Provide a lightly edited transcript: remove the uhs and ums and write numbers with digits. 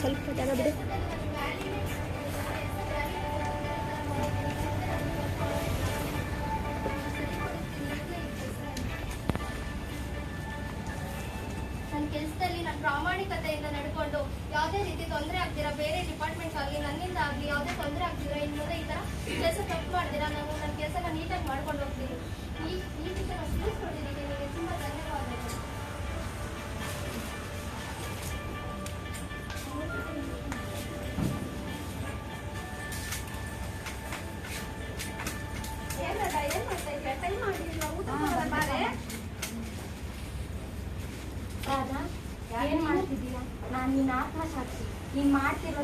ಸ್ವಲ್ಪ ಜಾಗ ಬಿಡು. ನನ್ನ ಕೆಲಸದಲ್ಲಿ ನಾನು ಪ್ರಾಮಾಣಿಕತೆಯಿಂದ ನಡ್ಕೊಂಡು ಯಾವುದೇ ರೀತಿ ತೊಂದರೆ ಆಗ್ದಿರಾ, ಬೇರೆ ಡಿಪಾರ್ಟ್ಮೆಂಟ್ ಆಗಲಿ ನನ್ನಿಂದ ಆಗಲಿ ಯಾವುದೇ ತೊಂದರೆ ಆಗ್ದಿರಾ, ಇನ್ನು ಮುಂದೆ ಈ ಥರ ಕೆಲಸ ತಪ್ಪು ಮಾಡ್ತೀರಾ, ನಾನು ನನ್ನ ಕೆಲಸನ ನೀಟಾಗಿ ಮಾಡ್ಕೊಂಡು ಹೋಗ್ತೀನಿ. ಈ ವಿಷಯ ನಾನು ತಿಳಿಸ್ಕೊಟ್ಟಿದ್ದೀನಿ, ನಿಮಗೆ ತುಂಬ ಧನ್ಯವಾದಗಳು. ಏನ್ ಮಾಡ್ತಾ ಇದ್ದೀರಾ? ಟೈಮ್ ಆಗಿಲ್ಲ, ಊಟ ಬಾರೆ. ರಾಧಾ, ಏನ್ ಮಾಡ್ತಿದ್ದೀರಾ? ನಾನು ನಿನ್ನ ಆತ್ಮಸಾಕ್ಷಿ. ನೀನ್ ಮಾಡ್ತಿರೋ